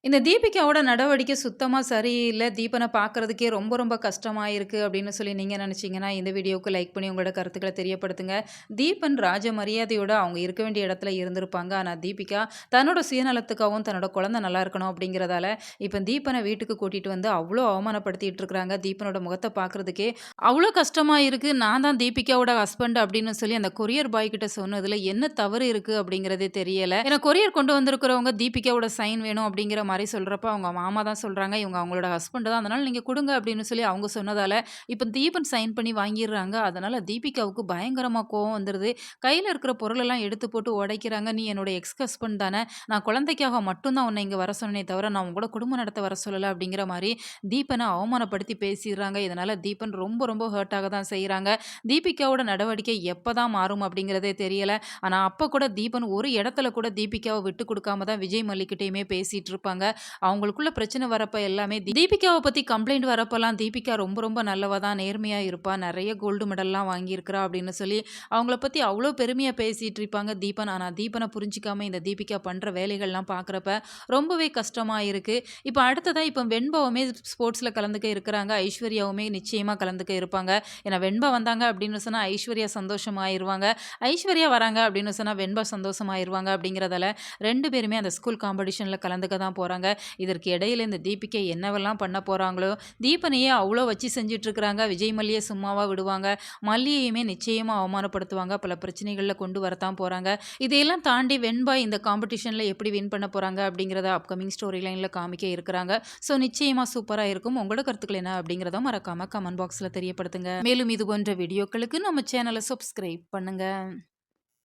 இந்த தீபிகாவோட நடவடிக்கை சுத்தமா சரியில்ல. தீபன பார்க்கறதுக்கே ரொம்ப ரொம்ப கஷ்டமா இருக்கு அப்படின்னு சொல்லி நீங்க நினைச்சீங்கன்னா, இந்த வீடியோவுக்கு லைக் பண்ணி உங்களோட கருத்துக்கள தெரியப்படுத்துங்க. தீபன் ராஜ மரியாதையோட அவங்க இருக்க வேண்டிய இடத்துல இருந்திருப்பாங்க. ஆனா தீபிகா தன்னோட சுயநலத்துக்காகவும், தன்னோட குழந்தை நல்லா இருக்கணும் அப்படிங்கிறதால, இப்ப தீபன வீட்டுக்கு கூட்டிட்டு வந்து அவ்ளோ அவமானப்படுத்திட்டு இருக்காங்க. தீபனோட முகத்த பார்க்கறதுக்கே அவ்ளோ கஷ்டமா இருக்கு. நான் தான் தீபிகாவோட ஹஸ்பண்ட் அப்படின்னு சொல்லி அந்த கொரியர் பாய் கிட்ட சொன்னதுல என்ன தவறு இருக்கு அப்படிங்கிறதே தெரியல. ஏன்னா கொரியர் கொண்டு வந்திருக்கிறவங்க தீபிகாவோட சைன் வேணும் அப்படிங்கிற மாரி சொல்றப்ப, அவங்க மாமா தான் சொல்றாங்க, "இவங்க அவங்களோட ஹஸ்பண்ட் தான். அதனால நீங்க குடுங்க" அப்படின்னு சொல்லி அவங்க சொன்னதால, இப்ப தீபன் சைன் பண்ணி வாங்கிர்றாங்க. அதனால தீபிகாவுக்கு பயங்கரமா கோவம் வந்துருது. கையில இருக்கிற பொருளெல்லாம் எடுத்து போட்டு உடைக்கிறாங்க. "நீ என்னோட எக்ஸ் ஹஸ்பண்ட் தானே! நான் குழந்தைக்காக மட்டும் தான் உன்ன இங்க வர சொன்னேனே தவிர, நான் உன் கூட குடும்பம் நடத்த வர சொல்லல" அப்படிங்கிற மாரி தீபன அவமானப்படுத்தி பேசிர்றாங்க. இதனால தீபன் ரொம்ப ரொம்ப ஹர்ட் ஆக தான் செய்றாங்க. தீபிகாவோட நடவடிக்கை எப்பதான் மாறும் அப்படிங்கிறதே தெரியல. ஆனா, அப்ப கூட தீபன் ஒரு இடத்துல கூட தீபிகாவ விட்டு குடுக்காம தான் விஜய் மல்லிகிட்டயுமே பேசிட்டு இருப்பாங்க. அவங்களுக்குள்ள பிரச்சனை வரப்ப எல்லாமே தீபிகாவ பத்தி கம்ப்ளைண்ட் வரப்பலாம் தீபிகா ரொம்ப ரொம்ப நல்லவ தான், நேர்மையா இருப்பா, நெறைய கோல்டு மெடல்லாம் வாங்கியிருக்கிறா அப்படின்னு சொல்லி அவங்கள பத்தி அவ்ளோ பெருமையா பேசிட்டு இருப்பாங்க தீபன். ஆனா தீபன புரிஞ்சுக்காம இந்த தீபிகா பண்ற வேலைகள்லாம் பார்க்குறப்ப ரொம்பவே கஷ்டமா இருக்கு. இப்ப அடுத்ததா வெண்பாவுமே ஸ்போர்ட்ஸ்ல கலந்துக்க இருக்கிறாங்க. ஐஸ்வர்யாவுமே நிச்சயமா கலந்துக்க இருப்பாங்க. ஏன்னா வெண்பா வந்தாங்க அப்படின்னு சொன்னா ஐஸ்வர்யா சந்தோஷமாயிருவாங்க. ஐஸ்வர்யா வராங்க அப்படின்னு சொன்னா வெண்பா சந்தோஷமாயிருவாங்க அப்படிங்கிறதால 2 பேருமே அந்த ஸ்கூல் காம்படிஷன்ல கலந்துக்க தான் போறாங்க. இதற்கு இடையில இந்த தீபிகை என்னவெல்லாம் பண்ண போறாங்களோ, தீபனையே அவ்ளோ வச்சு செஞ்சுட்ருக்காங்க. விஜய் மல்லிய சும்மாவா விடுவாங்க? மல்லியையுமே நிச்சயமா அவமானப்படுத்துவாங்க. பல பிரச்சனைகள்ல கொண்டு வரத்தான் போறாங்க. இதையெல்லாம் தாண்டி வெண்பா இந்த காம்படிஷன்ல எப்படி வின் பண்ண போறாங்க அப்படிங்கிறத அப்கமிங் ஸ்டோரி லைன்ல காமிக்க இருக்கிறாங்க. ஸோ நிச்சயமா சூப்பரா இருக்கும். உங்களோட கருத்துக்கள் என்ன அப்படிங்கிறத மறக்காம கமெண்ட் பாக்ஸ்ல தெரியப்படுத்துங்க. மேலும் இது போன்ற வீடியோக்களுக்கு நம்ம சேனல சப்ஸ்கிரைப் பண்ணுங்க.